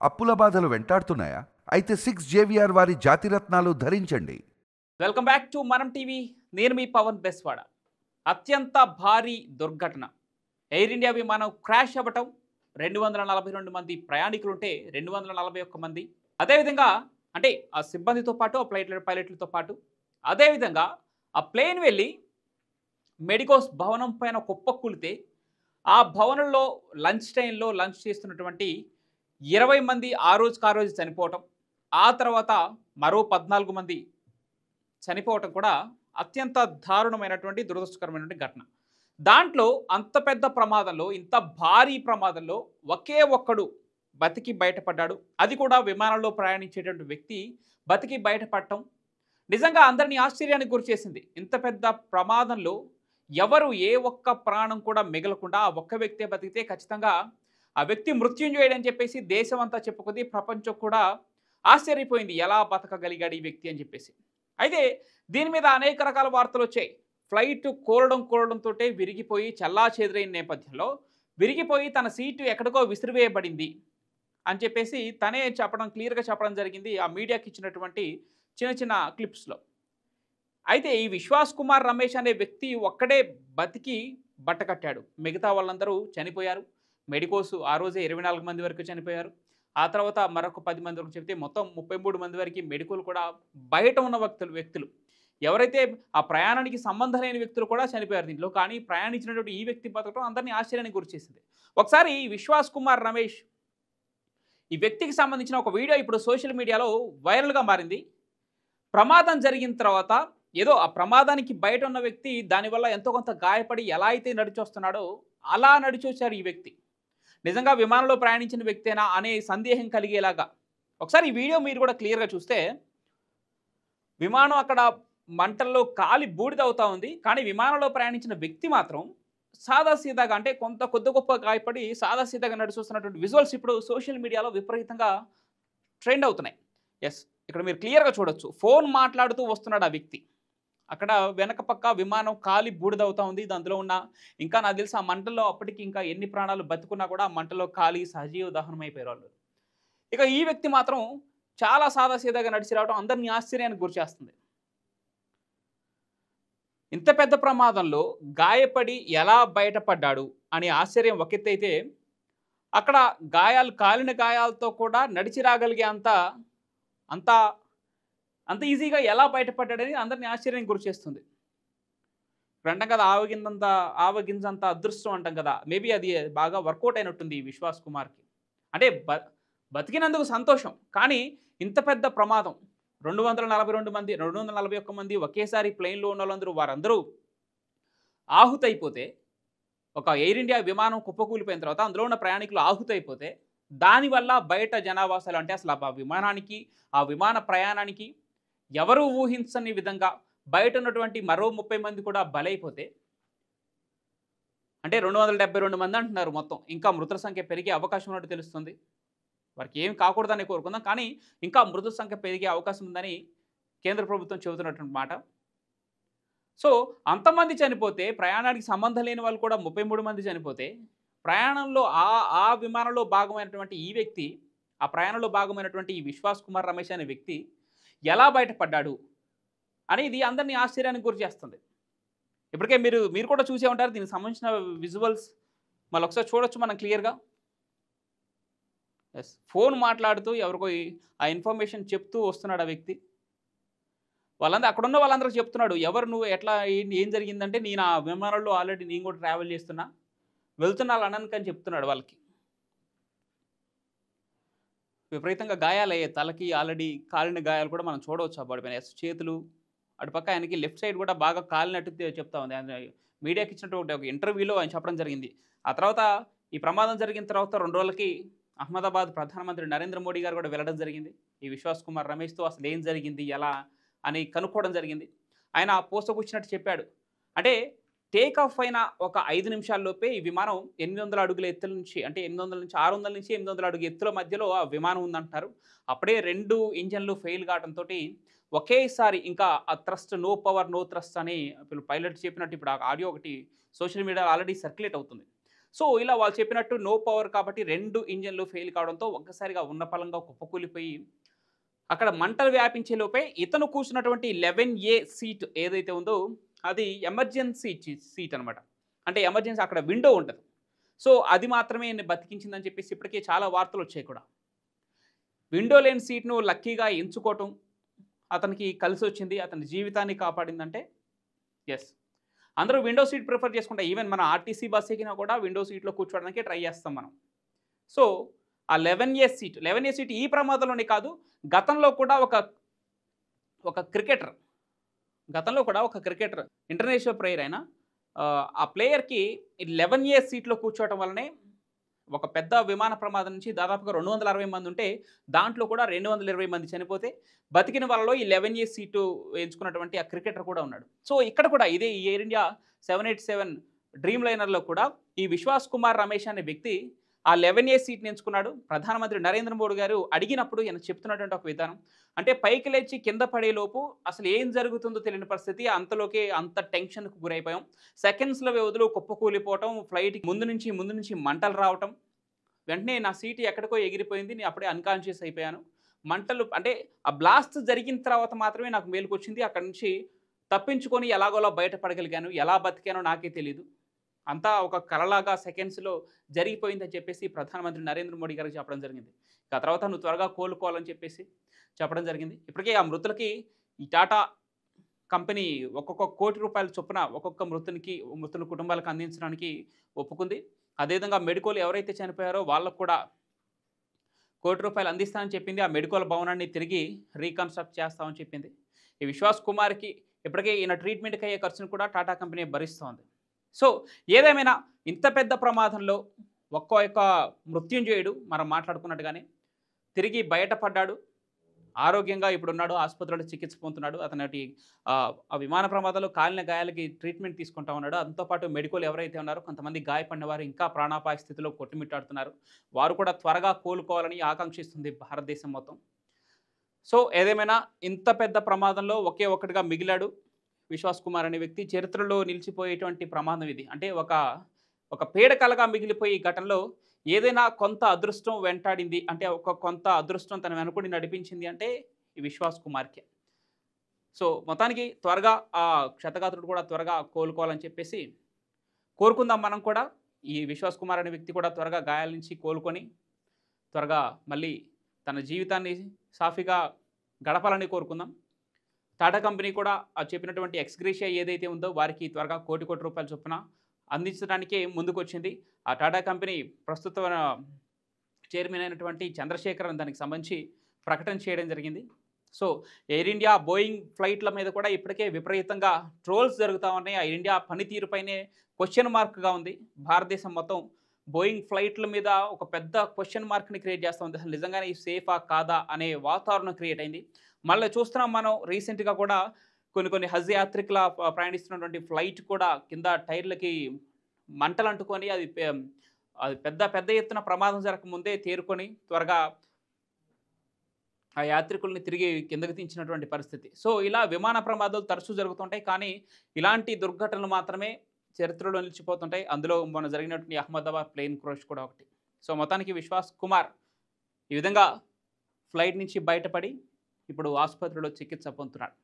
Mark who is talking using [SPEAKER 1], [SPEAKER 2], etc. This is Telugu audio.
[SPEAKER 1] అప్పుల బాధలు వెంటాడుతున్నాయా? అయితే 6 JVR వారి జాతిరత్నాలు ధరించండి.
[SPEAKER 2] వెల్కమ్ బ్యాక్ టు మనం టీవీ. నేను మీ పవన్ బెస్వాడ. అత్యంత భారీ దుర్ఘటన. ఎయిర్ ఇండియా విమానం క్రాష్ అవ్వటం, 242 మంది ప్రయాణికులుంటే 241 మంది. అదేవిధంగా అంటే ఆ సిబ్బందితో పాటు ఆ పైలట్లతో పాటు అదేవిధంగా ఆ ప్లేన్ వెళ్ళి మెడికోస్ భవనం పైన కుప్పకూలితే ఆ భవనంలో లంచ్ టైంలో లంచ్ చేస్తున్నటువంటి 20 మంది ఆ రోజు చనిపోవటం, ఆ తర్వాత మరో 14 మంది చనిపోవటం కూడా అత్యంత దారుణమైనటువంటి దురదృష్టకరమైనటువంటి ఘటన. దాంట్లో అంత పెద్ద ప్రమాదంలో, ఇంత భారీ ప్రమాదంలో ఒకే ఒక్కడు బతికి బయటపడ్డాడు. అది కూడా విమానంలో ప్రయాణించేటువంటి వ్యక్తి బతికి బయటపడటం నిజంగా అందరినీ ఆశ్చర్యానికి గురిచేసింది. ఇంత పెద్ద ప్రమాదంలో ఎవరు ఏ ఒక్క ప్రాణం కూడా మిగలకుండా ఆ ఒక్క వ్యక్తే బతికితే ఖచ్చితంగా ఆ వ్యక్తి మృత్యుంజయుడు అని చెప్పేసి దేశం అంతా చెప్పుకుంది, ప్రపంచం కూడా ఆశ్చర్యపోయింది ఎలా బతకగలిగాడు ఈ వ్యక్తి అని చెప్పేసి. అయితే దీని మీద అనేక రకాల వార్తలు వచ్చాయి. ఫ్లైట్ కోరడంతో విరిగిపోయి చెల్లాచెదురైన నేపథ్యంలో విరిగిపోయి తన సీటు ఎక్కడికో విసిరివేయబడింది అని చెప్పేసి తనే క్లియర్గా చెప్పడం జరిగింది ఆ మీడియాకి ఇచ్చినటువంటి చిన్న చిన్న క్లిప్స్లో. అయితే ఈ విశ్వాస్ కుమార్ రమేష్ అనే వ్యక్తి ఒక్కడే బతికి బట్టకట్టాడు. మిగతా వాళ్ళందరూ చనిపోయారు. మెడికోస్ ఆ రోజే 24 మంది వరకు చనిపోయారు. ఆ తర్వాత మరొక 10 మంది వరకు చెప్తే మొత్తం 33 మంది వరకు మెడికల్ కూడా బయట ఉన్న వ్యక్తులు ఎవరైతే ఆ ప్రయాణానికి సంబంధం లేని వ్యక్తులు కూడా చనిపోయారు దీంట్లో. కానీ ప్రయాణించినటువంటి ఈ వ్యక్తి బతకడం అందరినీ ఆశ్చర్యానికి గురిచేసింది. ఒకసారి విశ్వాస్ కుమార్ రమేష్ ఈ వ్యక్తికి సంబంధించిన ఒక వీడియో ఇప్పుడు సోషల్ మీడియాలో వైరల్గా మారింది. ప్రమాదం జరిగిన తర్వాత ఏదో ఆ ప్రమాదానికి బయట ఉన్న వ్యక్తి దానివల్ల ఎంతో కొంత గాయపడి ఎలా అయితే నడిచొస్తున్నాడో అలా నడిచొచ్చారు ఈ వ్యక్తి. నిజంగా విమానంలో ప్రయాణించిన వ్యక్తేనా అనే సందేహం కలిగేలాగా. ఒకసారి ఈ వీడియో మీరు కూడా క్లియర్గా చూస్తే విమానం అక్కడ మంటల్లో కాలి బూడిదవుతా ఉంది. కానీ విమానంలో ప్రయాణించిన వ్యక్తి మాత్రం సాదాసీదాగా అంటే కొద్ది గొప్ప గాయపడి సాదాసీదాగా నడిచొస్తున్నటువంటి విజువల్స్ ఇప్పుడు సోషల్ మీడియాలో విపరీతంగా ట్రెండ్ అవుతున్నాయి. ఎస్, ఇక్కడ మీరు క్లియర్గా చూడొచ్చు. ఫోన్ మాట్లాడుతూ వస్తున్నాడు ఆ వ్యక్తి. అక్కడ వెనక పక్క విమానం కాలి బూడిదవుతా ఉంది. అందులో ఉన్న ఇంకా నాకు తెలిసి ఆ మంటల్లో అప్పటికి ఇంకా ఎన్ని ప్రాణాలు బతుకున్నా కూడా ఆ మంటలో కాలి సజీవ దహనం అయిపోయారు వాళ్ళు. ఇక ఈ వ్యక్తి మాత్రం చాలా సాదాసీదాగా నడిచి రావడం అందరినీ ఆశ్చర్యానికి గురిచేస్తుంది. ఇంత పెద్ద ప్రమాదంలో గాయపడి ఎలా బయటపడ్డాడు అనే ఆశ్చర్యం ఒక ఎత్తు అయితే, అక్కడ కాలిన గాయాలతో కూడా నడిచి రాగలిగే అంత ఈజీగా ఎలా బయటపడ్డాడని అందరినీ ఆశ్చర్యానికి గురిచేస్తుంది. ఇప్పుడు అంటాం కదా, ఆవగింజంత అదృష్టం అంటాం కదా, మేబీ అది బాగా వర్కౌట్ అయినట్టుంది ఈ విశ్వాస్ కుమార్కి. అంటే బతికినందుకు సంతోషం, కానీ ఇంత పెద్ద ప్రమాదం 242 మంది 241 మంది ఒకేసారి ప్లేన్లో ఉన్న వాళ్ళందరూ వారందరూ ఆహుతైపోతే, ఒక ఎయిర్ ఇండియా విమానం కుప్పకూలిపోయిన తర్వాత అందులో ఉన్న ప్రయాణికులు ఆహుతైపోతే దానివల్ల బయట జనావాసాలు అంటే అసలు ఆ విమాన ప్రయాణానికి ఎవరూ ఊహించని విధంగా బయట ఉన్నటువంటి మరో 30 మంది కూడా బలైపోతే, అంటే 272 మంది అంటున్నారు మొత్తం. ఇంకా మృతుల సంఖ్య పెరిగే అవకాశం ఉన్నట్టు తెలుస్తుంది. వారికి ఏమి కాకూడదని కోరుకుందాం, కానీ ఇంకా మృతుల సంఖ్య పెరిగే అవకాశం ఉందని కేంద్ర ప్రభుత్వం చెబుతున్నటువంటి మాట. సో అంతమంది చనిపోతే, ప్రయాణానికి సంబంధం లేని వాళ్ళు కూడా 33 మంది చనిపోతే, ప్రయాణంలో ఆ విమానంలో భాగమైనటువంటి ఈ వ్యక్తి, ఆ ప్రయాణంలో భాగమైనటువంటి ఈ విశ్వాస్ కుమార్ రమేష్ అనే వ్యక్తి ఎలా బయటపడ్డాడు అనేది అందరినీ ఆశ్చర్యానికి గురి చేస్తుంది. ఇప్పటికే మీరు కూడా చూసే ఉంటారు దీనికి సంబంధించిన విజువల్స్. మళ్ళీ ఒకసారి చూడొచ్చు మనం క్లియర్గా. ఎస్, ఫోన్ మాట్లాడుతూ ఎవరికో ఆ ఇన్ఫర్మేషన్ చెప్తూ వస్తున్నాడు ఆ వ్యక్తి. అక్కడున్న వాళ్ళందరూ చెప్తున్నాడు, ఎవరు నువ్వు, ఎట్లా, ఏం జరిగిందంటే, నేను ఆ విమానంలో ఆల్రెడీ నేను కూడా ట్రావెల్ చేస్తున్నా, వెళ్తున్నా లండన్కి అని చెప్తున్నాడు వాళ్ళకి. విపరీతంగా గాయాలయ్యాయి, తలకి ఆల్రెడీ కాలిన గాయాలు కూడా మనం చూడవచ్చు ఆ బాడీ పైన. చేతులు అటుపక్క ఆయనకి లెఫ్ట్ సైడ్ కూడా బాగా కాలినట్టు చెప్తా ఉంది. ఆయన మీడియాకి ఇచ్చినటువంటి ఒక ఇంటర్వ్యూలో ఆయన చెప్పడం జరిగింది. ఆ తర్వాత ఈ ప్రమాదం జరిగిన తర్వాత 2 రోజులకి అహ్మదాబాద్ ప్రధానమంత్రి నరేంద్ర మోడీ గారు కూడా వెళ్ళడం జరిగింది. ఈ విశ్వాస్ కుమార్ రమేష్తో అసలు ఏం జరిగింది, ఎలా అని కనుక్కోవడం జరిగింది. ఆయన పోసకొచ్చినట్టు చెప్పాడు. అంటే టేక్ ఆఫ్ అయిన ఒక 5 నిమిషాల్లోపే ఈ విమానం 800 అడుగుల ఎత్తుల నుంచి, అంటే 800 నుంచి 600 నుంచి 800 అడుగు ఎత్తుల మధ్యలో ఆ విమానం ఉందంటారు. అప్పుడే 2 ఇంజన్లు ఫెయిల్ కావడంతో ఒకేసారి ఇంకా ఆ thrust, no power no thrust అని పైలట్ చెప్పినట్టు ఇప్పుడు ఆ ఆడియో ఒకటి సోషల్ మీడియాలో ఆల్రెడీ సర్క్యులేట్ అవుతుంది. సో ఇలా వాళ్ళు చెప్పినట్టు నో పవర్ కాబట్టి 2 ఇంజిన్లు ఫెయిల్ కావడంతో ఒక్కసారిగా ఉన్నపళంగా కుప్పకూలిపోయి అక్కడ మంటలు వ్యాపించే లోపే ఇతను కూర్చున్నటువంటి 11A సీట్ ఏదైతే ఉందో అది ఎమర్జెన్సీ సీట్ అనమాట. అంటే ఎమర్జెన్సీ అక్కడ విండో ఉంటది. సో అది మాత్రమే ఈయన్ని బతికించిందని చెప్పేసి ఇప్పటికే చాలా వార్తలు వచ్చాయి కూడా. విండో లేని సీట్‌ను లక్కీగా ఎంచుకోవటం అతనికి కలిసొచ్చింది. అతని జీవితాన్ని కాపాడిందంటే యెస్. అందరూ విండో సీట్ ప్రిఫర్ చేసుకుంటారు. ఈవెన్ మన ఆర్టీసీ బస్ ఎక్కినా కూడా విండో సీట్‌లో కూర్చోవడానికే ట్రై చేస్తాం మనం. సో ఆ 11A సీట్ ఈ ప్రమాదంలోనే కాదు, గతంలో కూడా ఒక క్రికెటర్ ఇంటర్నేషనల్ ప్లేయర్ అయిన ఆ ప్లేయర్‌కి 11A సీట్‌లో కూర్చోవటం వల్లనే ఒక పెద్ద విమాన ప్రమాదం నుంచి దాదాపుగా 260 మంది ఉంటే దాంట్లో కూడా 220 మంది చనిపోతే బతికిన వాళ్ళలో ఈ 11A సీటు ఎంచుకున్నటువంటి ఆ క్రికెటర్ కూడా ఉన్నాడు. సో ఇక్కడ కూడా ఇదే ఈ ఎయిర్ ఇండియా 787 డ్రీమ్ లైనర్‌లో కూడా ఈ విశ్వాస్ కుమార్ రమేష్ అనే వ్యక్తి ఆ 11A సీట్‌ని ఎంచుకున్నాడు. ప్రధానమంత్రి నరేంద్ర మోడీ గారు అడిగినప్పుడు ఈయన చెప్తున్నటువంటి ఒక విధానం అంటే పైకి లేచి కింద పడేలోపు అసలు ఏం జరుగుతుందో తెలియని పరిస్థితి. అంతలోకే అంత టెన్షన్‌కు గురైపోయాం. సెకండ్స్‌ల వ్యవధిలో కుప్పకూలిపోవటం, ఫ్లైట్‌కి ముందు నుంచి మంటలు రావటం. వెంటనే నా సీట్ ఎక్కడికో ఎగిరిపోయింది. నేను అప్పుడే అన్‌కాన్షియస్ అయిపోయాను. మంటలు అంటే ఆ బ్లాస్ట్ జరిగిన తర్వాత మాత్రమే నాకు మేలుకొచ్చింది. అక్కడి నుంచి తప్పించుకొని ఎలాగోలా బయటపడగలిగాను. ఎలా బతికానో నాకే తెలీదు. అంతా ఒక కలలాగా సెకండ్స్‌లో జరిగిపోయిందని చెప్పేసి ప్రధానమంత్రి నరేంద్ర మోడీ గారికి చెప్పడం జరిగింది. ఆ తర్వాత నువ్వు త్వరగా కోలుకోవాలని చెప్పేసి చెప్పడం జరిగింది. ఇప్పటికే ఆ మృతులకి ఈ టాటా కంపెనీ ఒక్కొక్క ₹1,00,00,000 చొప్పున ఒక్కొక్క మృతుల కుటుంబాలకు అందించడానికి ఒప్పుకుంది. అదేవిధంగా మెడికోలు ఎవరైతే చనిపోయారో వాళ్ళకు కూడా ₹1,00,00,000 అందిస్తానని చెప్పింది. ఆ మెడికోల్ భవనాన్ని తిరిగి రీకన్‌స్ట్రక్ట్ చేస్తామని చెప్పింది. ఈ విశ్వాస్ కుమార్‌కి ఇప్పటికే ఈయన ట్రీట్మెంట్‌కి అయ్యే ఖర్చును కూడా టాటా కంపెనీ భరిస్తోంది. సో ఏదేమైనా ఇంత పెద్ద ప్రమాదంలో ఒక్క మృత్యుంజయుడు మనం మాట్లాడుకున్నట్టుగానే తిరిగి బయటపడ్డాడు. ఆరోగ్యంగా ఇప్పుడున్నాడు. ఆసుపత్రిలో చికిత్స పొందుతున్నాడు. అతనికి ఆ విమాన ప్రమాదంలో కాలిన గాయాలకి ట్రీట్మెంట్ తీసుకుంటా ఉన్నాడు. దాంతో పాటు మెడికోల్ ఎవరైతే ఉన్నారో కొంతమంది గాయపడిన వారు ఇంకా ప్రాణాపాయ స్థితిలో కొట్టుమిట్టాడుతున్నారు. వారు కూడా త్వరగా కోలుకోవాలని ఆకాంక్షిస్తుంది భారతదేశం మొత్తం. సో ఏదేమైనా ఇంత పెద్ద ప్రమాదంలో ఒకే ఒక్కటిగా మిగిలాడు విశ్వాస్ కుమార్ అనే వ్యక్తి. చరిత్రలో నిలిచిపోయేటువంటి ప్రమాదం ఇది. అంటే ఒక పీడకలగా మిగిలిపోయే ఈ ఘటనలో ఏదైనా కొంత అదృష్టం వెంటాడింది అంటే కొంత అదృష్టం తన వెనుకడి నడిపించింది అంటే ఈ విశ్వాస్ కుమార్‌కే. సో మొత్తానికి త్వరగా ఆ క్షతగాత్రుడు కూడా త్వరగా కోలుకోవాలని చెప్పేసి కోరుకుందాం మనం కూడా. ఈ విశ్వాస్ కుమార్ అనే వ్యక్తి కూడా త్వరగా గాయాల నుంచి కోలుకొని త్వరగా మళ్ళీ తన జీవితాన్ని సాఫీగా గడపాలని కోరుకుందాం. టాటా కంపెనీ కూడా చెప్పినటువంటి ఎక్స్‌గ్రేషియా ఏదైతే ఉందో వారికి త్వరగా ₹1,00,00,000 చొప్పున అందించడానికే ముందుకొచ్చింది. ఆ టాటా కంపెనీ ప్రస్తుత చైర్మన్ అయినటువంటి చంద్రశేఖరన్ దానికి సంబంధించి ప్రకటన చేయడం జరిగింది. సో ఎయిర్ ఇండియా, బోయింగ్ ఫ్లైట్ల మీద కూడా ఇప్పటికే విపరీతంగా ట్రోల్స్ జరుగుతా ఉన్నాయి. ఆ ఇండియా పనితీరుపైనే క్వెషన్ మార్క్‌గా ఉంది. భారతదేశం మొత్తం బోయింగ్ ఫ్లైట్ల మీద ఒక పెద్ద క్వెషన్ మార్క్‌ని క్రియేట్ చేస్తా ఉంది. అసలు నిజంగానే ఇది సేఫా కాదా అనే వాతావరణం క్రియేట్ అయింది. మళ్ళీ చూస్తున్నాం మనం రీసెంట్‌గా కూడా కొన్ని హజ్ యాత్రికుల ప్రయాణిస్తున్నటువంటి ఫ్లైట్ కూడా కింద టైర్లకి మంటలు అంటుకొని అది పెద్ద ఎత్తున ప్రమాదం జరగకముందే తేరుకొని త్వరగా ఆ యాత్రికుల్ని తిరిగి కిందకి దించినటువంటి పరిస్థితి. సో ఇలా విమాన ప్రమాదాలు తరచూ జరుగుతుంటాయి. కానీ ఇలాంటి దుర్ఘటనలు మాత్రమే చరిత్రలో నిలిచిపోతుంటాయి. అందులో మొన్న జరిగినటువంటి అహ్మదాబాద్ ప్లేన్ క్రాష్ కూడా ఒకటి. సో మొత్తానికి విశ్వాస్ కుమార్ ఈ విధంగా ఫ్లైట్ నుంచి బయటపడి ఇప్పుడు ఆసుపత్రిలో చికిత్స పొందుతున్నాడు.